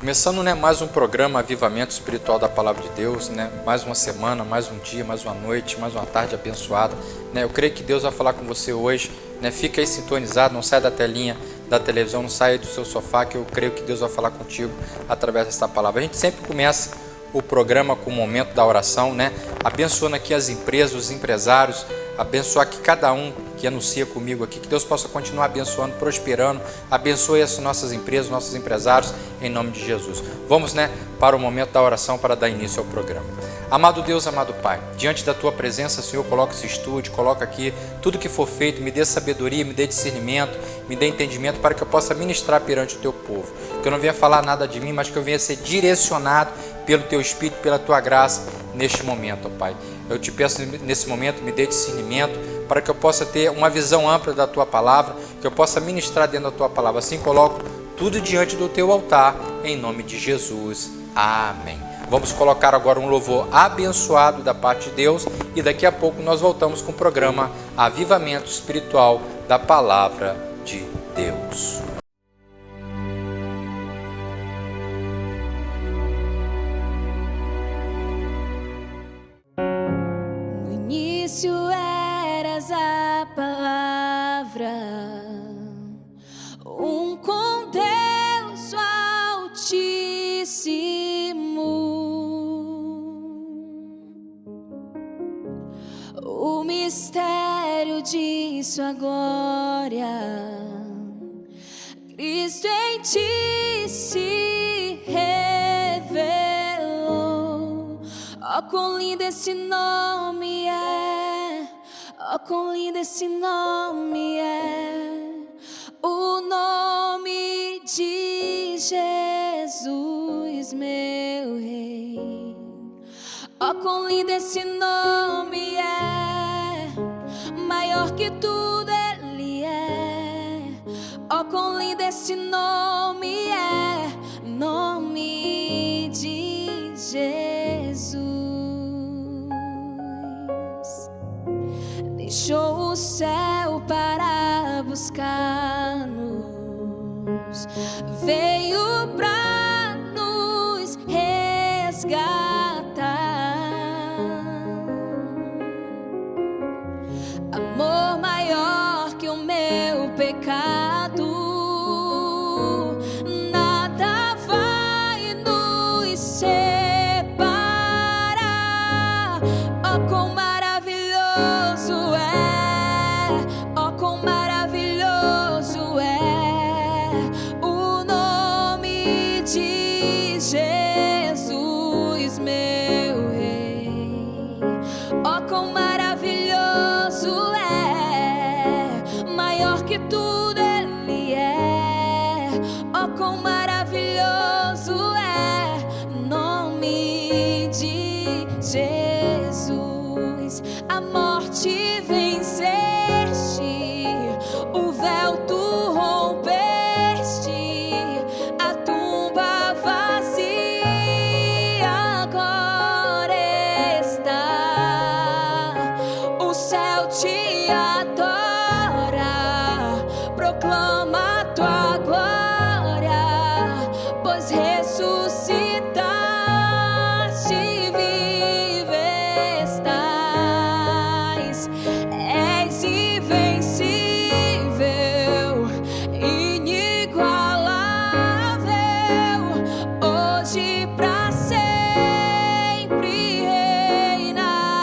Começando, mais um programa Avivamento Espiritual da Palavra de Deus, mais uma semana, mais um dia, mais uma noite, mais uma tarde abençoada, Eu creio que Deus vai falar com você hoje, Fica aí sintonizado, não sai da telinha da televisão, não sai do seu sofá, que eu creio que Deus vai falar contigo através dessa palavra. A gente sempre começa o programa com o momento da oração, Abençoando aqui as empresas, os empresários, abençoar aqui cada um que anuncia comigo aqui, que Deus possa continuar abençoando, prosperando, abençoe as nossas empresas, nossos empresários, em nome de Jesus. Vamos, para o momento da oração, para dar início ao programa. Amado Deus, amado Pai, diante da Tua presença, Senhor, coloca esse estúdio, coloca aqui tudo que for feito, me dê sabedoria, me dê discernimento, me dê entendimento para que eu possa ministrar perante o Teu povo, que eu não venha falar nada de mim, mas que eu venha ser direcionado pelo Teu Espírito, pela Tua graça, neste momento, ó Pai. Eu te peço nesse momento, me dê discernimento, para que eu possa ter uma visão ampla da Tua Palavra, que eu possa ministrar dentro da Tua Palavra. Assim coloco tudo diante do Teu altar, em nome de Jesus. Amém. Vamos colocar agora um louvor abençoado da parte de Deus e daqui a pouco nós voltamos com o programa Avivamento Espiritual da Palavra de Deus. No início eras a palavra, com Deus Altíssimo. O mistério de sua glória, Cristo em ti se revelou. Oh, quão lindo esse nome é! Oh, quão lindo esse nome é! O nome de Jesus, meu Rei. Oh, quão lindo esse nome é, maior que tudo Ele é. Oh, quão lindo esse nome é, nome de Jesus. Deixou o céu para buscar-nos, veio para nos resgatar. Amor maior que o meu pecado, nada vai nos separar. Oh, quão maravilhoso é! Oh, quão maravilhoso é o nome de Jesus, meu Rei. Oh, quão maravilhoso é, maior que tudo Ele é. Oh, quão maravilhoso é, nome de Jesus. A morte venceste, o véu tu rompeste, a tumba vazia agora está. O céu te adora, proclama a tua glória, pois ressuscitaste e vive estás. És invencível, inigualável, hoje pra sempre reinarás.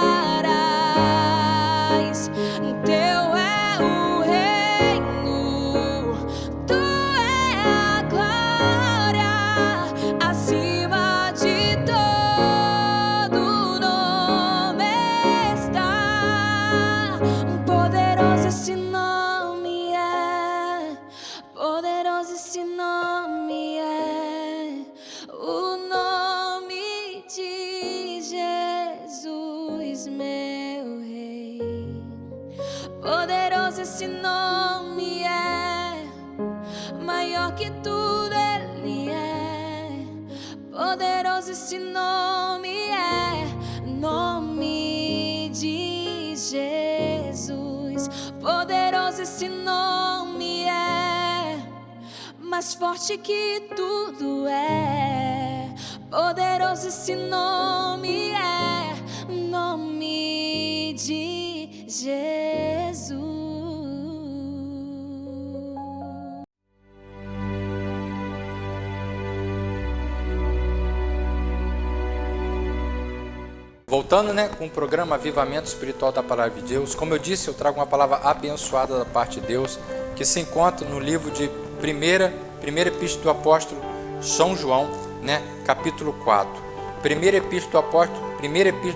Teu é o reino, tu é a glória, acima de todo nome está. Poderoso esse nome é, poderoso esse nome é, o nome de Jesus, meu Rei. Poderoso esse nome é, maior que tudo Ele é. Poderoso esse nome é, nome de Jesus. Poderoso esse nome é, mais forte que tudo é. Poderoso esse nome é, o nome de Jesus. Voltando, com o programa Avivamento Espiritual da Palavra de Deus, como eu disse, eu trago uma palavra abençoada da parte de Deus, que se encontra no livro de primeira epístola do apóstolo São João, capítulo 4. Primeira epístola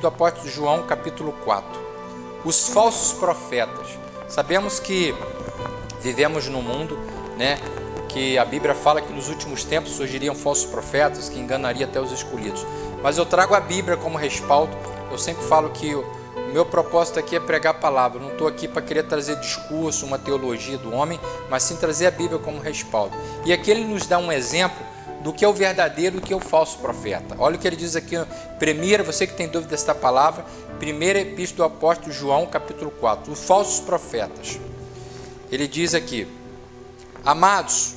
do apóstolo João, capítulo 4. Os falsos profetas. Sabemos que vivemos num mundo, que a Bíblia fala que nos últimos tempos surgiriam falsos profetas que enganariam até os escolhidos. Mas eu trago a Bíblia como respaldo. Eu sempre falo que o meu propósito aqui é pregar a palavra. Eu não estou aqui para querer trazer discurso, uma teologia do homem, mas sim trazer a Bíblia como respaldo. E aqui ele nos dá um exemplo do que é o verdadeiro e do que é o falso profeta. Olha o que ele diz aqui, primeiro, você que tem dúvida desta palavra, primeira epístola do apóstolo João, capítulo 4, os falsos profetas. Ele diz aqui: amados,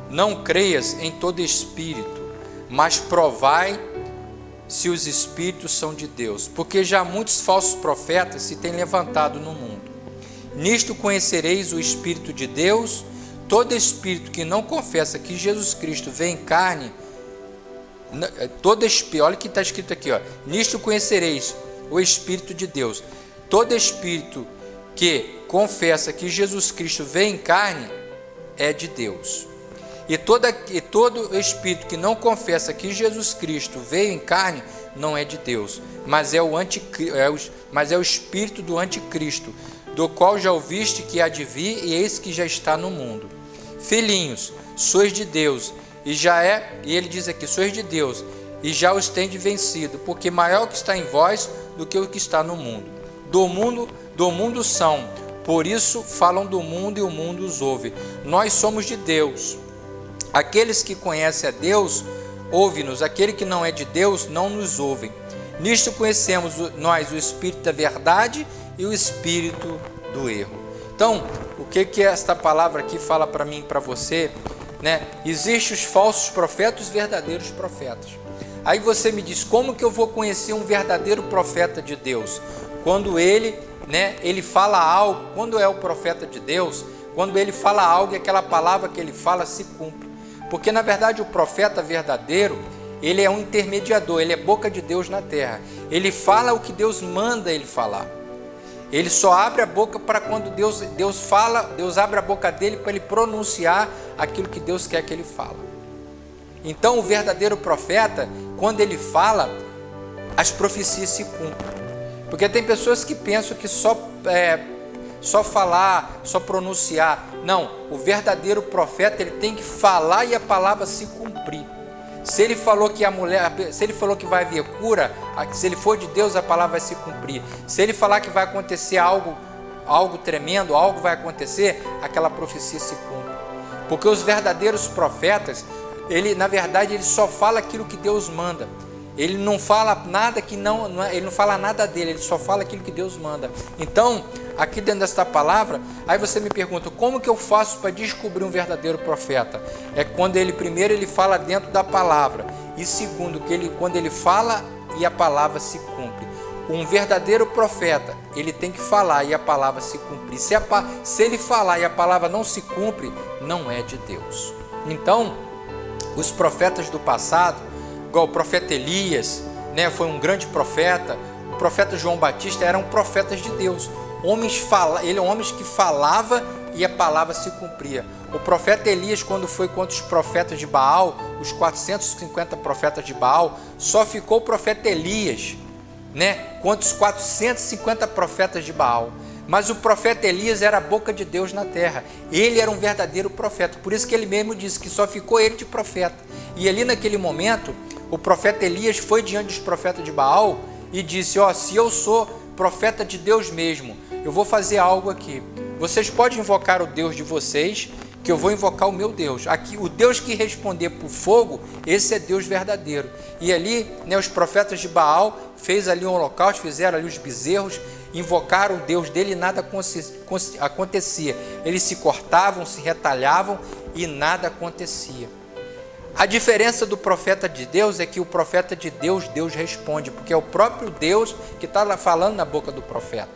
não creias em todo espírito, mas provai se os espíritos são de Deus, porque já muitos falsos profetas se têm levantado no mundo. Nisto conhecereis o Espírito de Deus. Todo espírito que não confessa que Jesus Cristo veio em carne, olha o que está escrito aqui, nisto conhecereis o Espírito de Deus. Todo espírito que confessa que Jesus Cristo veio em carne é de Deus. E todo espírito que não confessa que Jesus Cristo veio em carne não é de Deus, mas é o espírito do anticristo, do qual já ouviste que há de vir, e eis que já está no mundo. Filhinhos, sois de Deus, e ele diz aqui, sois de Deus, e já os tendes vencido, porque maior o que está em vós do que o que está no mundo. Do mundo são, por isso falam do mundo e o mundo os ouve. Nós somos de Deus. Aqueles que conhecem a Deus, ouve-nos. Aquele que não é de Deus, não nos ouve. Nisto conhecemos nós o Espírito da verdade e o Espírito do erro. Então, o que esta palavra aqui fala para mim e para você? Existem os falsos profetas e os verdadeiros profetas. Aí você me diz, como que eu vou conhecer um verdadeiro profeta de Deus? Quando ele fala algo, quando é o profeta de Deus, quando ele fala algo e aquela palavra que ele fala se cumpre. Porque, na verdade, o profeta verdadeiro, ele é um intermediador, ele é boca de Deus na terra. Ele fala o que Deus manda ele falar. Ele só abre a boca para quando Deus fala, Deus abre a boca dele para ele pronunciar aquilo que Deus quer que ele fala. Então, o verdadeiro profeta, quando ele fala, as profecias se cumprem. Porque tem pessoas que pensam que só falar, só pronunciar. Não, o verdadeiro profeta, ele tem que falar e a palavra se cumprir. Se ele falou que se ele falou que vai haver cura, se ele for de Deus, a palavra vai se cumprir. Se ele falar que vai acontecer algo tremendo, algo vai acontecer, aquela profecia se cumpre. Porque os verdadeiros profetas, na verdade, ele só fala aquilo que Deus manda. Ele não fala nada ele não fala nada dele, ele só fala aquilo que Deus manda. Então, aqui dentro desta palavra, aí você me pergunta, como que eu faço para descobrir um verdadeiro profeta? É quando primeiro ele fala dentro da palavra, e segundo, quando ele fala e a palavra se cumpre. Um verdadeiro profeta, ele tem que falar e a palavra se cumprir. Se ele falar e a palavra não se cumpre, não é de Deus. Então, os profetas do passado, igual o profeta Elias, foi um grande profeta. O profeta João Batista eram profetas de Deus. Homens que falavam e a palavra se cumpria. O profeta Elias, quando foi contra os profetas de Baal, os 450 profetas de Baal, só ficou o profeta Elias, contra os 450 profetas de Baal. Mas o profeta Elias era a boca de Deus na terra. Ele era um verdadeiro profeta. Por isso que ele mesmo disse que só ficou ele de profeta. E ali naquele momento, o profeta Elias foi diante dos profetas de Baal e disse, se eu sou profeta de Deus mesmo, eu vou fazer algo aqui. Vocês podem invocar o Deus de vocês, que eu vou invocar o meu Deus. Aqui, o Deus que responder por fogo, esse é Deus verdadeiro. E ali, os profetas de Baal fez ali um holocausto, fizeram ali os bezerros, invocaram o Deus dele e nada acontecia. Eles se cortavam, se retalhavam e nada acontecia. A diferença do profeta de Deus é que o profeta de Deus, Deus responde, porque é o próprio Deus que está lá falando na boca do profeta.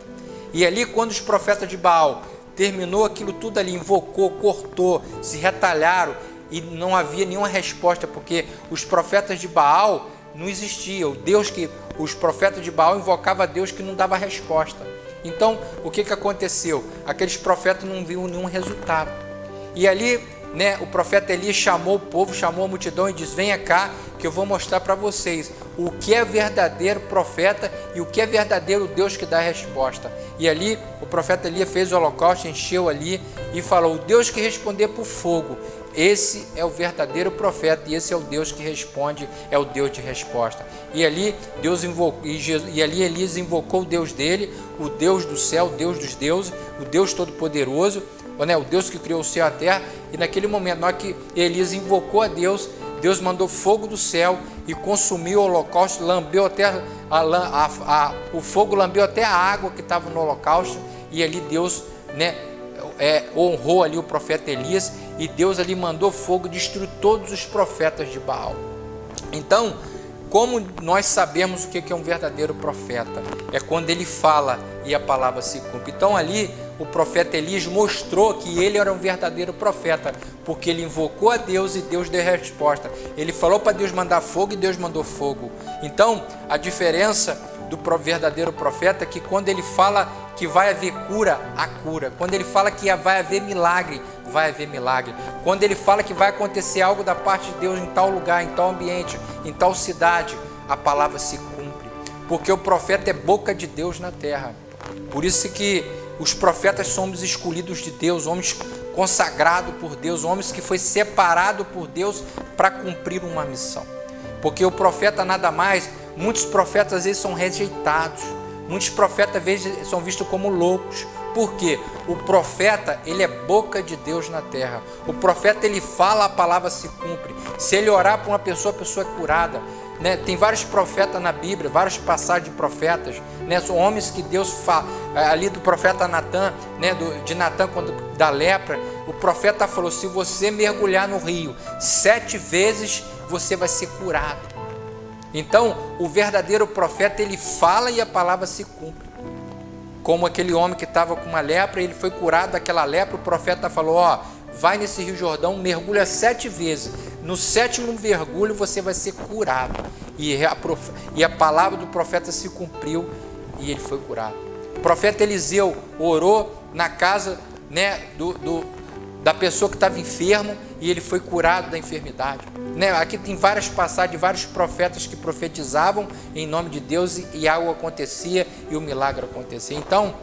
E ali, quando os profetas de Baal terminou aquilo tudo ali, invocou, cortou, se retalharam e não havia nenhuma resposta, porque os profetas de Baal não existiam. Os profetas de Baal invocavam a Deus que não dava resposta. Então, o que aconteceu? Aqueles profetas não viram nenhum resultado. E ali, o profeta Elias chamou o povo, chamou a multidão e disse: venha cá que eu vou mostrar para vocês o que é verdadeiro profeta e o que é verdadeiro Deus que dá a resposta. E ali o profeta Elias fez o holocausto, encheu ali e falou: o Deus que responder por fogo, esse é o verdadeiro profeta e esse é o Deus que responde, é o Deus de resposta. E ali Elias invocou o Deus dele, o Deus do céu, o Deus dos deuses, o Deus todo-poderoso, o Deus que criou o céu e a terra. E naquele momento, na hora que Elias invocou a Deus, Deus mandou fogo do céu e consumiu o holocausto, lambeu até o fogo lambeu até a água que estava no holocausto. E ali Deus honrou ali o profeta Elias, e Deus ali mandou fogo e destruiu todos os profetas de Baal. Então, como nós sabemos o que é um verdadeiro profeta? É quando ele fala e a palavra se cumpre. Então ali o profeta Elias mostrou que ele era um verdadeiro profeta, porque ele invocou a Deus e Deus deu resposta. Ele falou para Deus mandar fogo e Deus mandou fogo. Então a diferença do verdadeiro profeta é que quando ele fala que vai haver cura, há cura. Quando ele fala que vai haver milagre, vai haver milagre. Quando ele fala que vai acontecer algo da parte de Deus em tal lugar, em tal ambiente, em tal cidade, a palavra se cumpre. Porque o profeta é boca de Deus na terra. Por isso que os profetas somos escolhidos de Deus, homens consagrados por Deus, homens que foi separado por Deus para cumprir uma missão. Porque o profeta nada mais, muitos profetas às vezes são rejeitados, muitos profetas às vezes são vistos como loucos. Por quê? O profeta, ele é boca de Deus na terra. O profeta, ele fala, a palavra se cumpre. Se ele orar para uma pessoa, a pessoa é curada. Tem vários profetas na Bíblia, várias passagens de profetas, são homens que Deus fala, ali do profeta Natã, de Natã, quando da lepra, o profeta falou: se você mergulhar no rio 7 vezes, você vai ser curado. Então, o verdadeiro profeta, ele fala e a palavra se cumpre. Como aquele homem que estava com uma lepra, ele foi curado daquela lepra, o profeta falou: vai nesse Rio Jordão, mergulha 7 vezes. No 7º mergulho você vai ser curado. E a palavra do profeta se cumpriu e ele foi curado. O profeta Eliseu orou na casa da pessoa que estava enfermo e ele foi curado da enfermidade. Aqui tem várias passagens de vários profetas que profetizavam em nome de Deus e algo acontecia e o milagre acontecia. Então,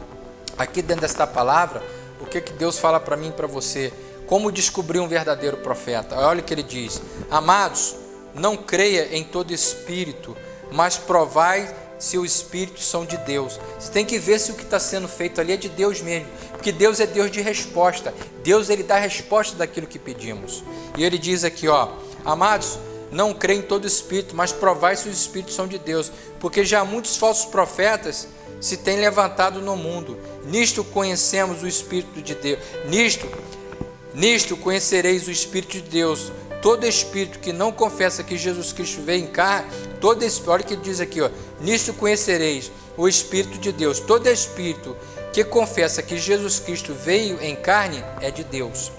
aqui dentro desta palavra, o que Deus fala para mim e para você? Como descobrir um verdadeiro profeta? Olha o que ele diz: amados, não creia em todo espírito, mas provai se os espíritos são de Deus. Você tem que ver se o que está sendo feito ali é de Deus mesmo, porque Deus é Deus de resposta. Deus, ele dá resposta daquilo que pedimos. E ele diz aqui, amados, não creia em todo espírito, mas provai se os espíritos são de Deus, porque já muitos falsos profetas se têm levantado no mundo. Nisto conhecemos o Espírito de Deus. Nisto conhecereis o Espírito de Deus. Todo espírito que não confessa que Jesus Cristo veio em carne, olha o que ele diz aqui, nisto conhecereis o Espírito de Deus. Todo espírito que confessa que Jesus Cristo veio em carne é de Deus.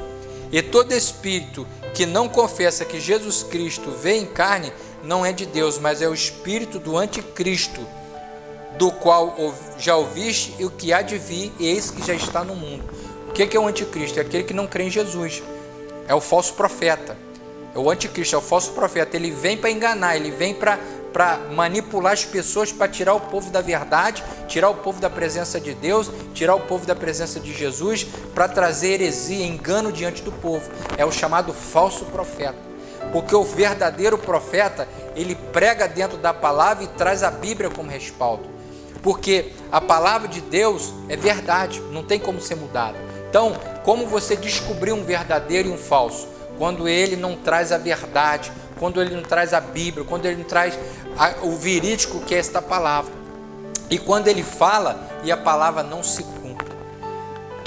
E todo espírito que não confessa que Jesus Cristo veio em carne não é de Deus, mas é o espírito do anticristo, do qual já ouviste e o que há de vir, e eis que já está no mundo. O que é o anticristo? É aquele que não crê em Jesus. É o falso profeta. É o anticristo, é o falso profeta. Ele vem para enganar, ele vem para manipular as pessoas, para tirar o povo da verdade, tirar o povo da presença de Deus, tirar o povo da presença de Jesus, para trazer heresia, engano diante do povo. É o chamado falso profeta. Porque o verdadeiro profeta, ele prega dentro da palavra e traz a Bíblia como respaldo. Porque a palavra de Deus é verdade, não tem como ser mudada. Então, como você descobrir um verdadeiro e um falso? Quando ele não traz a verdade, quando ele não traz a Bíblia, quando ele não traz o verídico que é esta palavra. E quando ele fala e a palavra não se cumpre.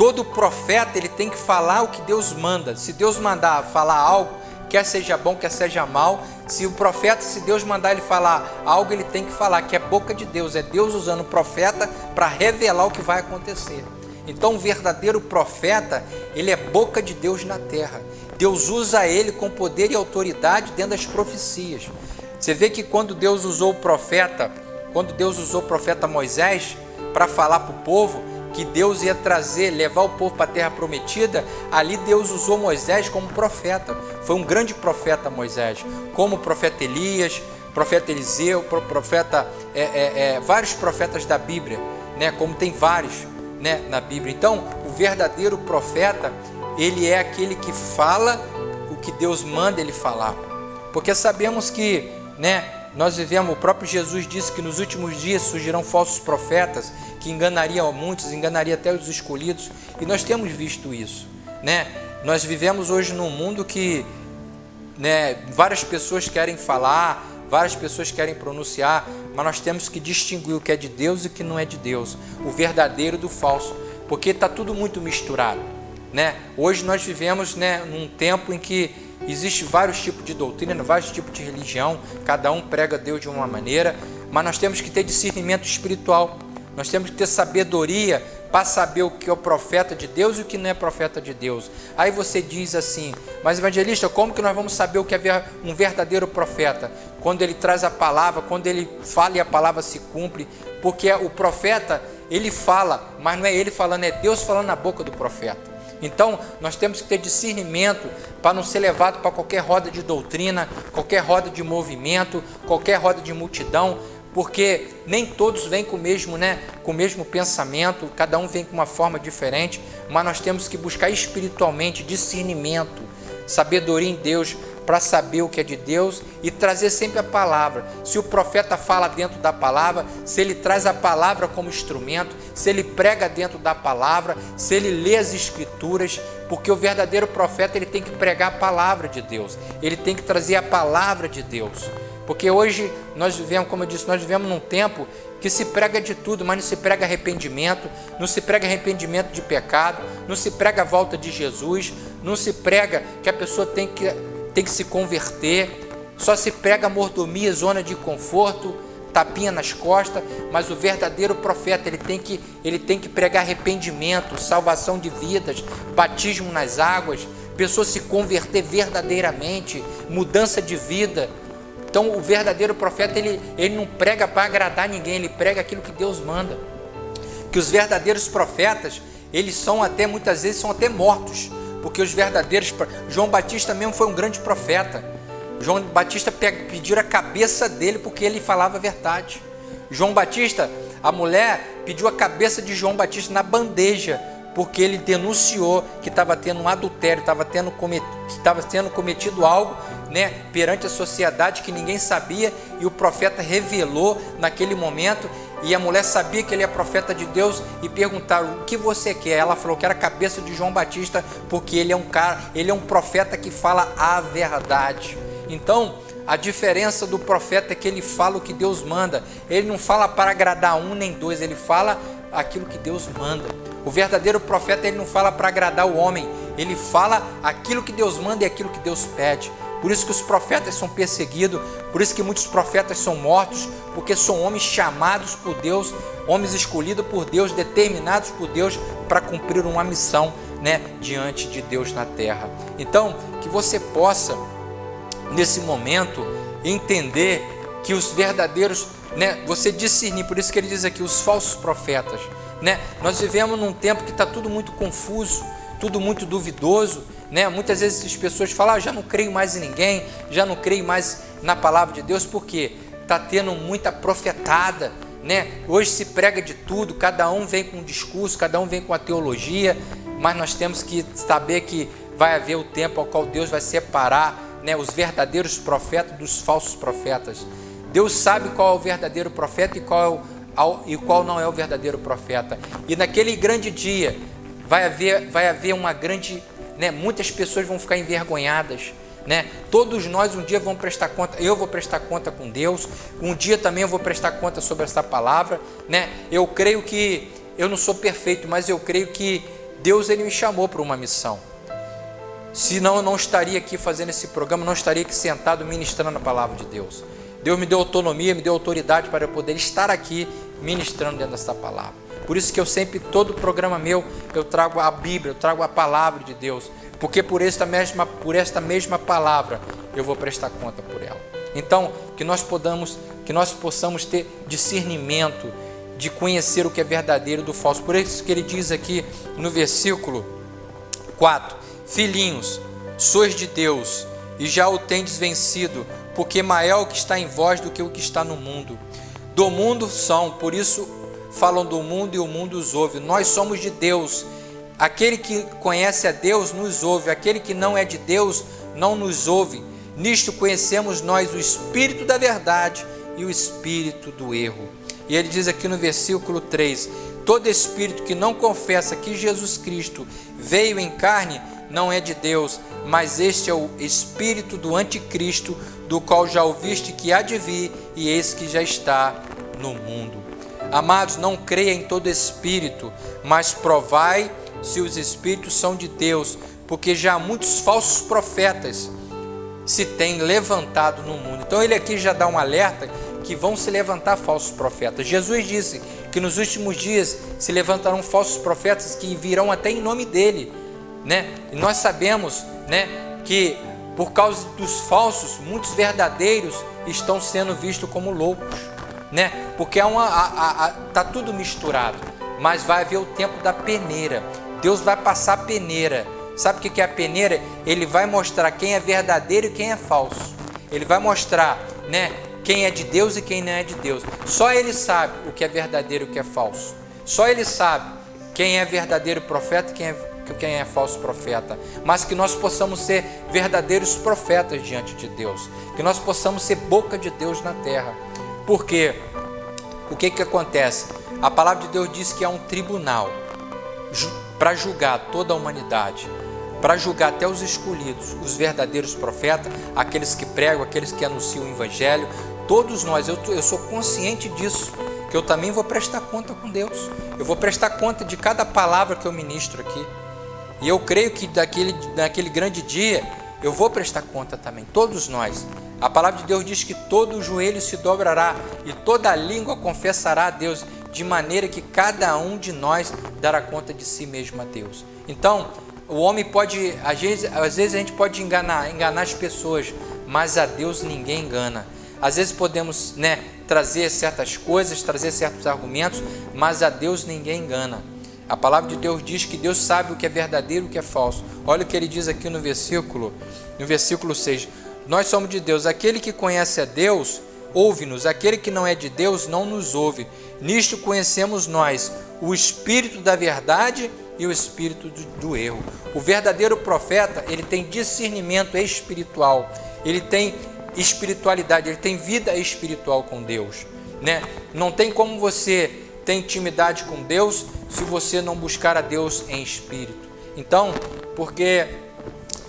Todo profeta, ele tem que falar o que Deus manda. Se Deus mandar falar algo, quer seja bom, quer seja mal, se Deus mandar ele falar algo, ele tem que falar, que é boca de Deus, é Deus usando o profeta para revelar o que vai acontecer. Então, o verdadeiro profeta, ele é boca de Deus na terra. Deus usa ele com poder e autoridade dentro das profecias. Você vê que quando Deus usou o profeta Moisés para falar para o povo que Deus ia levar o povo para a terra prometida, ali Deus usou Moisés como profeta. Foi um grande profeta Moisés, como o profeta Elias, profeta Eliseu, vários profetas da Bíblia, né? Como tem vários, né, na Bíblia. Então, o verdadeiro profeta, ele é aquele que fala o que Deus manda ele falar, porque sabemos que, né, nós vivemos, o próprio Jesus disse que nos últimos dias surgirão falsos profetas que enganariam a muitos, enganariam até os escolhidos, e nós temos visto isso, né? Nós vivemos hoje num mundo que, né, várias pessoas querem falar, várias pessoas querem pronunciar, mas nós temos que distinguir o que é de Deus e o que não é de Deus, o verdadeiro do falso, porque está tudo muito misturado, né? Hoje nós vivemos, né, num tempo em que existe vários tipos de doutrina, vários tipos de religião, cada um prega Deus de uma maneira, mas nós temos que ter discernimento espiritual, nós temos que ter sabedoria para saber o que é o profeta de Deus e o que não é profeta de Deus. Aí você diz assim, mas evangelista, como que nós vamos saber o que é um verdadeiro profeta? Quando ele traz a palavra, quando ele fala e a palavra se cumpre, porque o profeta, ele fala, mas não é ele falando, é Deus falando na boca do profeta. Então, nós temos que ter discernimento para não ser levado para qualquer roda de doutrina, qualquer roda de movimento, qualquer roda de multidão, porque nem todos vêm com o mesmo, né, com o mesmo pensamento, cada um vem com uma forma diferente, mas nós temos que buscar espiritualmente discernimento, sabedoria em Deus, para saber o que é de Deus e trazer sempre a palavra. Se o profeta fala dentro da palavra, se ele traz a palavra como instrumento, se ele prega dentro da palavra, se ele lê as escrituras, porque o verdadeiro profeta, ele tem que pregar a palavra de Deus, ele tem que trazer a palavra de Deus, porque hoje nós vivemos, como eu disse, nós vivemos num tempo que se prega de tudo, mas não se prega arrependimento, não se prega arrependimento de pecado, não se prega a volta de Jesus, não se prega que a pessoa tem que se converter, só se prega mordomia, zona de conforto, tapinha nas costas, mas o verdadeiro profeta, ele tem que pregar arrependimento, salvação de vidas, batismo nas águas, pessoa se converter verdadeiramente, mudança de vida. Então o verdadeiro profeta, ele não prega para agradar ninguém, ele prega aquilo que Deus manda. Que os verdadeiros profetas, eles são até, muitas vezes, são até mortos, porque os verdadeiros, João Batista mesmo foi um grande profeta. João Batista pediu a cabeça dele porque ele falava a verdade. João Batista, a mulher pediu a cabeça de João Batista na bandeja, porque ele denunciou que estava tendo um adultério, estava sendo cometido algo, né, perante a sociedade que ninguém sabia, e o profeta revelou naquele momento, e a mulher sabia que ele é profeta de Deus, e perguntaram, o que você quer? Ela falou que era a cabeça de João Batista, porque ele é um profeta que fala a verdade. Então, a diferença do profeta é que ele fala o que Deus manda, ele não fala para agradar um nem dois, ele fala aquilo que Deus manda. O verdadeiro profeta, ele não fala para agradar o homem, ele fala aquilo que Deus manda e aquilo que Deus pede. Por isso que os profetas são perseguidos, por isso que muitos profetas são mortos, porque são homens chamados por Deus, homens escolhidos por Deus, determinados por Deus para cumprir uma missão, né, diante de Deus na terra. Então, que você possa, nesse momento, entender que os verdadeiros, né, você discernir, por isso que ele diz aqui, os falsos profetas, né? Nós vivemos num tempo que está tudo muito confuso, tudo muito duvidoso, né? Muitas vezes as pessoas falam, já não creio mais em ninguém, já não creio mais na palavra de Deus, porque está tendo muita profetada, né? Hoje se prega de tudo, cada um vem com um discurso, cada um vem com a teologia, mas nós temos que saber que vai haver o tempo ao qual Deus vai separar, né, os verdadeiros profetas dos falsos profetas. Deus sabe qual é o verdadeiro profeta e qual não é o verdadeiro profeta. E naquele grande dia vai haver uma grande, né, muitas pessoas vão ficar envergonhadas, né? Todos nós um dia vamos prestar conta, eu vou prestar conta com Deus, um dia também eu vou prestar conta sobre essa palavra, né? Eu creio que, eu não sou perfeito, mas eu creio que Deus ele me chamou para uma missão. Senão eu não estaria aqui fazendo esse programa, não estaria aqui sentado ministrando a palavra de Deus. Deus me deu autonomia, me deu autoridade para eu poder estar aqui ministrando dentro dessa palavra. Por isso que eu sempre, todo programa meu, eu trago a Bíblia, eu trago a palavra de Deus. Porque por esta mesma palavra, eu vou prestar conta por ela. Então, que nós possamos ter discernimento de conhecer o que é verdadeiro do falso. Por isso que ele diz aqui no versículo 4, filhinhos, sois de Deus e já o tendes vencido, porque maior o que está em vós do que o que está no mundo. Do mundo são, por isso falam do mundo e o mundo os ouve. Nós somos de Deus. Aquele que conhece a Deus nos ouve, aquele que não é de Deus não nos ouve. Nisto conhecemos nós o espírito da verdade e o espírito do erro. E ele diz aqui no versículo 3, todo espírito que não confessa que Jesus Cristo veio em carne não é de Deus, mas este é o espírito do anticristo, do qual já ouviste que há de vir, e eis que já está no mundo. Amados, não creia em todo espírito, mas provai se os espíritos são de Deus, porque já muitos falsos profetas se têm levantado no mundo. Então ele aqui já dá um alerta que vão se levantar falsos profetas. Jesus disse que nos últimos dias se levantarão falsos profetas que virão até em nome dele, né? E nós sabemos, né, que por causa dos falsos, muitos verdadeiros estão sendo vistos como loucos, né? Porque tá tudo misturado, mas vai haver o tempo da peneira. Deus vai passar a peneira. Sabe o que é a peneira? Ele vai mostrar quem é verdadeiro e quem é falso. Ele vai mostrar, né, quem é de Deus e quem não é de Deus. Só ele sabe o que é verdadeiro e o que é falso. Só ele sabe quem é verdadeiro profeta e quem é falso profeta. Mas que nós possamos ser verdadeiros profetas diante de Deus. Que nós possamos ser boca de Deus na terra. Porque o que acontece? A palavra de Deus diz que há um tribunal para julgar toda a humanidade, para julgar até os escolhidos, os verdadeiros profetas, aqueles que pregam, aqueles que anunciam o evangelho. Todos nós, eu sou consciente disso, que eu também vou prestar conta com Deus. Eu vou prestar conta de cada palavra que eu ministro aqui. E eu creio que naquele grande dia eu vou prestar conta também, todos nós. A palavra de Deus diz que todo o joelho se dobrará e toda a língua confessará a Deus, de maneira que cada um de nós dará conta de si mesmo a Deus. Então, o homem pode, às vezes a gente pode enganar as pessoas, mas a Deus ninguém engana. Às vezes podemos, né, trazer certas coisas, trazer certos argumentos, mas a Deus ninguém engana. A palavra de Deus diz que Deus sabe o que é verdadeiro e o que é falso. Olha o que ele diz aqui no versículo 6. Nós somos de Deus. Aquele que conhece a Deus, ouve-nos. Aquele que não é de Deus, não nos ouve. Nisto conhecemos nós o espírito da verdade e o espírito do erro. O verdadeiro profeta, ele tem discernimento espiritual. Ele tem espiritualidade, ele tem vida espiritual com Deus, né? Não tem como você ter intimidade com Deus se você não buscar a Deus em espírito. Então, porque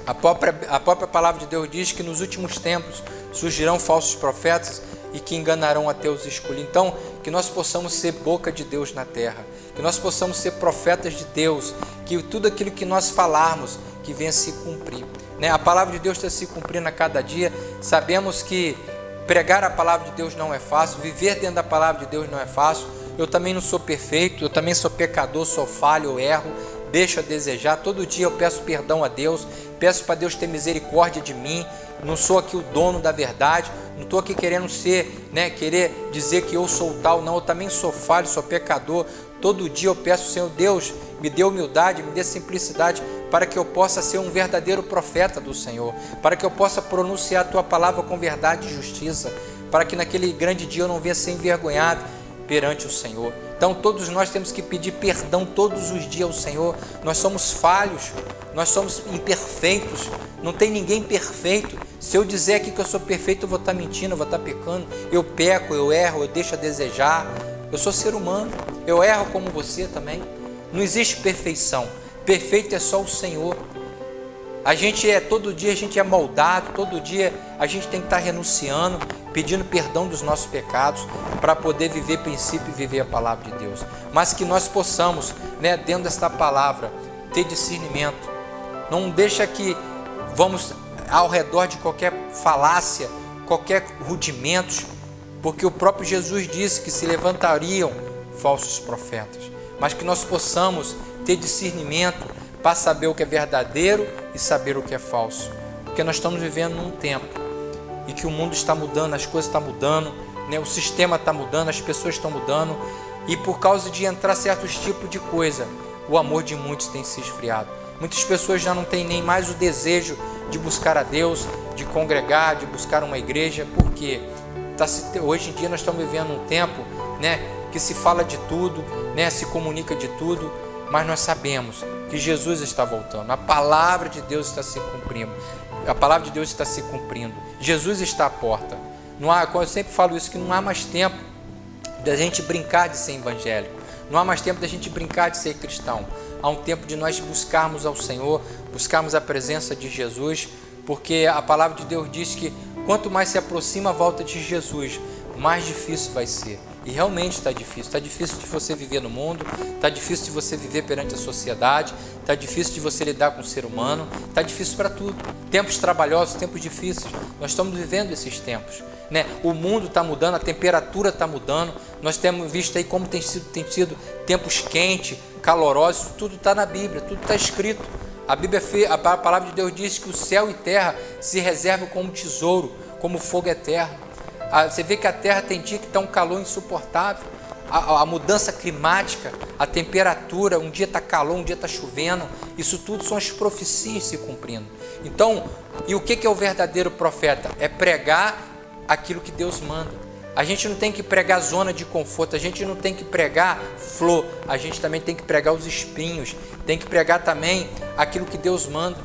a própria palavra de Deus diz que nos últimos tempos surgirão falsos profetas e que enganarão até os escolhidos. Então, que nós possamos ser boca de Deus na terra, que nós possamos ser profetas de Deus, que tudo aquilo que nós falarmos, que venha se cumprir, né? A palavra de Deus está se cumprindo a cada dia. Sabemos que pregar a palavra de Deus não é fácil, viver dentro da palavra de Deus não é fácil. Eu também não sou perfeito, eu também sou pecador, sou falho, eu erro, deixo a desejar. Todo dia eu peço perdão a Deus, peço para Deus ter misericórdia de mim. Não sou aqui o dono da verdade, não estou aqui querendo ser, né, querer dizer que eu sou tal, não, eu também sou falho, sou pecador. Todo dia eu peço, Senhor Deus, me dê humildade, me dê simplicidade, para que eu possa ser um verdadeiro profeta do Senhor, para que eu possa pronunciar a Tua palavra com verdade e justiça, para que naquele grande dia eu não venha ser envergonhado perante o Senhor. Então todos nós temos que pedir perdão todos os dias ao Senhor. Nós somos falhos, nós somos imperfeitos, não tem ninguém perfeito. Se eu dizer aqui que eu sou perfeito, eu vou estar mentindo, eu vou estar pecando. Eu peco, eu erro, eu deixo a desejar. Eu sou ser humano, eu erro como você também. Não existe perfeição, perfeito é só o Senhor. Todo dia a gente é moldado, todo dia a gente tem que estar renunciando, pedindo perdão dos nossos pecados, para poder viver princípio e viver a palavra de Deus. Mas que nós possamos, né, dentro desta palavra, ter discernimento. Não deixa que vamos ao redor de qualquer falácia, qualquer rudimento, porque o próprio Jesus disse que se levantariam falsos profetas, mas que nós possamos ter discernimento para saber o que é verdadeiro e saber o que é falso, porque nós estamos vivendo num tempo e que o mundo está mudando, as coisas estão mudando, né? O sistema está mudando, as pessoas estão mudando, e por causa de entrar certos tipos de coisa, o amor de muitos tem se esfriado. Muitas pessoas já não têm nem mais o desejo de buscar a Deus, de congregar, de buscar uma igreja, porque hoje em dia nós estamos vivendo um tempo, né, que se fala de tudo, né, se comunica de tudo, mas nós sabemos que Jesus está voltando, a palavra de Deus está se cumprindo, Jesus está à porta. Não há, eu sempre falo isso, que não há mais tempo da gente brincar de ser evangélico, não há mais tempo da gente brincar de ser cristão. Há um tempo de nós buscarmos ao Senhor, buscarmos a presença de Jesus, porque a palavra de Deus diz que quanto mais se aproxima a volta de Jesus, mais difícil vai ser. E realmente está difícil de você viver no mundo, está difícil de você viver perante a sociedade, está difícil de você lidar com o ser humano, está difícil para tudo. Tempos trabalhosos, tempos difíceis, nós estamos vivendo esses tempos, né? O mundo está mudando, a temperatura está mudando, nós temos visto aí como tem sido tempos quentes, calorosos, tudo está na Bíblia, tudo está escrito. A palavra de Deus diz que o céu e terra se reservam como tesouro, como fogo eterno. Você vê que a terra tem dia que está um calor insuportável, a mudança climática, a temperatura, um dia está calor, um dia está chovendo, isso tudo são as profecias se cumprindo. Então, e o que é o verdadeiro profeta? É pregar aquilo que Deus manda. A gente não tem que pregar zona de conforto, a gente não tem que pregar flor, a gente também tem que pregar os espinhos, tem que pregar também aquilo que Deus manda.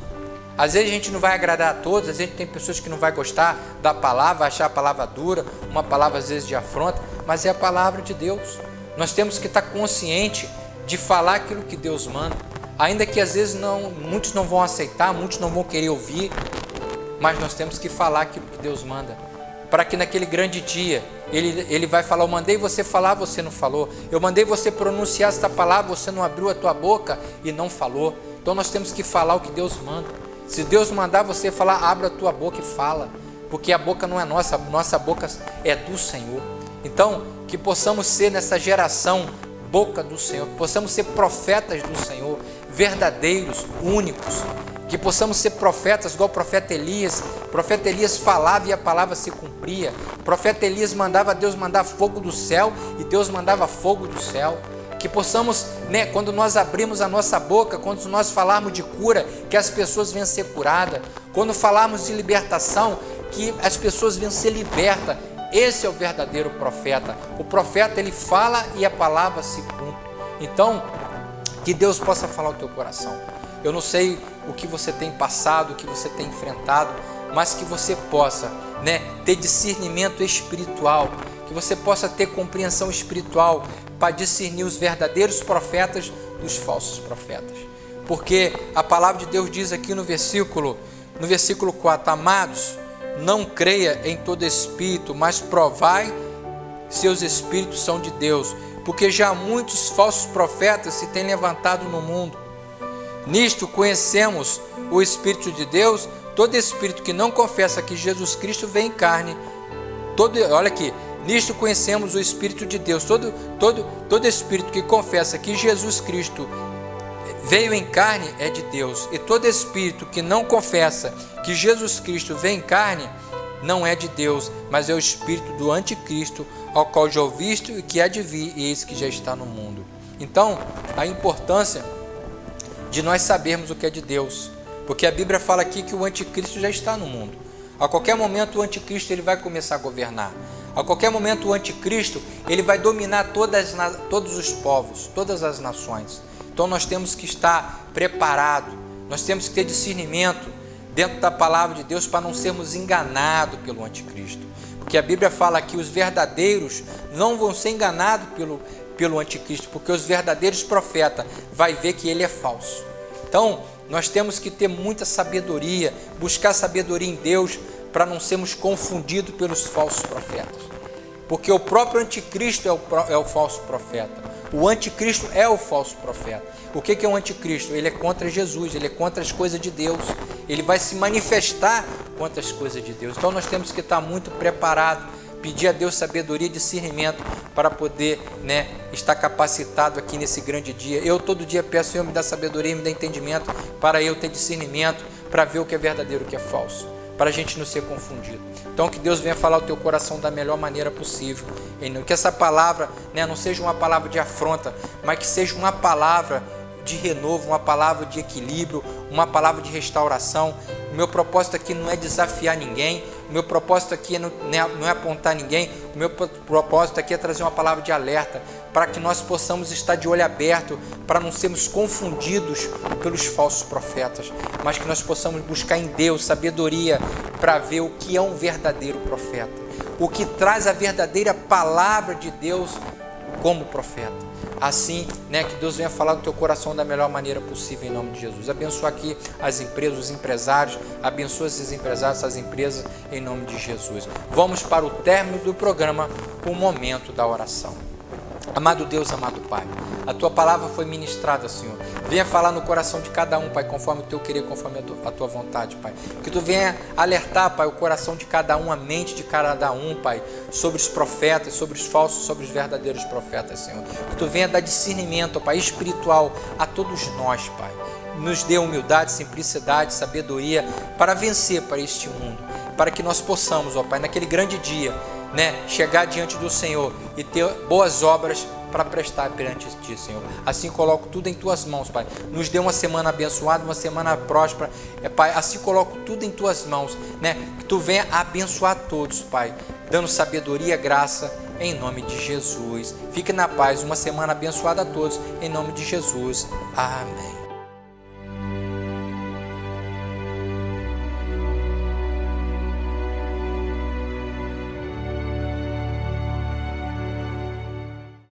Às vezes a gente não vai agradar a todos, às vezes tem pessoas que não vai gostar da palavra, vai achar a palavra dura, uma palavra às vezes de afronta, mas é a palavra de Deus. Nós temos que estar consciente de falar aquilo que Deus manda, ainda que às vezes muitos não vão aceitar, muitos não vão querer ouvir, mas nós temos que falar aquilo que Deus manda, para que naquele grande dia ele vai falar: eu mandei você falar, você não falou, eu mandei você pronunciar esta palavra, você não abriu a tua boca e não falou. Então nós temos que falar o que Deus manda. Se Deus mandar você falar, abra a tua boca e fala, porque a boca não é nossa, a nossa boca é do Senhor. Então, que possamos ser nessa geração boca do Senhor, que possamos ser profetas do Senhor, verdadeiros, únicos, que possamos ser profetas igual o profeta Elias. O profeta Elias falava e a palavra se cumpria. O profeta Elias mandava Deus mandar fogo do céu e Deus mandava fogo do céu. Que possamos, né, quando nós abrimos a nossa boca, quando nós falarmos de cura, que as pessoas venham ser curadas. Quando falarmos de libertação, que as pessoas venham ser libertas. Esse é o verdadeiro profeta. O profeta, ele fala e a palavra se cumpre. Então, que Deus possa falar o teu coração. Eu não sei o que você tem passado, o que você tem enfrentado, mas que você possa, né, ter discernimento espiritual, que você possa ter compreensão espiritual para discernir os verdadeiros profetas dos falsos profetas. Porque a palavra de Deus diz aqui no versículo 4, amados, não creia em todo espírito, mas provai se os espíritos são de Deus, porque já muitos falsos profetas se têm levantado no mundo. Nisto conhecemos o Espírito de Deus, todo espírito que não confessa que Jesus Cristo veio em carne, olha aqui, nisto conhecemos o Espírito de Deus, todo espírito que confessa que Jesus Cristo veio em carne é de Deus, e todo espírito que não confessa que Jesus Cristo veio em carne não é de Deus, mas é o espírito do anticristo, ao qual já ouviste e que há de vir, e eis que já está no mundo. Então, a importância de nós sabermos o que é de Deus, porque a Bíblia fala aqui que o anticristo já está no mundo. A qualquer momento o anticristo ele vai começar a governar. A qualquer momento o anticristo ele vai dominar todos os povos, todas as nações. Então nós temos que estar preparados, nós temos que ter discernimento dentro da palavra de Deus para não sermos enganados pelo anticristo. Porque a Bíblia fala que os verdadeiros não vão ser enganados pelo anticristo, porque os verdadeiros profetas vai ver que ele é falso. Então nós temos que ter muita sabedoria, buscar sabedoria em Deus para não sermos confundidos pelos falsos profetas, porque o próprio anticristo é o falso profeta. O anticristo é o falso profeta. O que é o anticristo? Ele é contra Jesus, ele é contra as coisas de Deus. Ele vai se manifestar contra as coisas de Deus. Então nós temos que estar muito preparados, pedir a Deus sabedoria e discernimento para poder, estar capacitado aqui nesse grande dia. Eu todo dia peço, Senhor, me dá sabedoria, me dá entendimento, para eu ter discernimento, para ver o que é verdadeiro e o que é falso, para a gente não ser confundido. Então que Deus venha falar ao teu coração da melhor maneira possível, que essa palavra não seja uma palavra de afronta, mas que seja uma palavra de renovo, uma palavra de equilíbrio, uma palavra de restauração. O meu propósito aqui não é desafiar ninguém, o meu propósito aqui não é apontar ninguém, o meu propósito aqui é trazer uma palavra de alerta, para que nós possamos estar de olho aberto, para não sermos confundidos pelos falsos profetas, mas que nós possamos buscar em Deus sabedoria para ver o que é um verdadeiro profeta, o que traz a verdadeira palavra de Deus como profeta. Assim, que Deus venha falar do teu coração da melhor maneira possível, em nome de Jesus. Abençoa aqui as empresas, os empresários, abençoa esses empresários, essas empresas, em nome de Jesus. Vamos para o término do programa, o momento da oração. Amado Deus, amado Pai, a Tua palavra foi ministrada, Senhor. Venha falar no coração de cada um, Pai, conforme o Teu querer, conforme a Tua vontade, Pai. Que Tu venha alertar, Pai, o coração de cada um, a mente de cada um, Pai, sobre os profetas, sobre os falsos, sobre os verdadeiros profetas, Senhor. Que Tu venha dar discernimento, Pai, espiritual a todos nós, Pai. Nos dê humildade, simplicidade, sabedoria para vencer para este mundo, para que nós possamos, ó Pai, naquele grande dia, chegar diante do Senhor e ter boas obras para prestar perante Ti, Senhor. Assim coloco tudo em Tuas mãos, Pai. Nos dê uma semana abençoada, uma semana próspera, Pai. Assim coloco tudo em Tuas mãos, que Tu venha abençoar todos, Pai, dando sabedoria e graça, em nome de Jesus. Fique na paz, uma semana abençoada a todos, em nome de Jesus. Amém.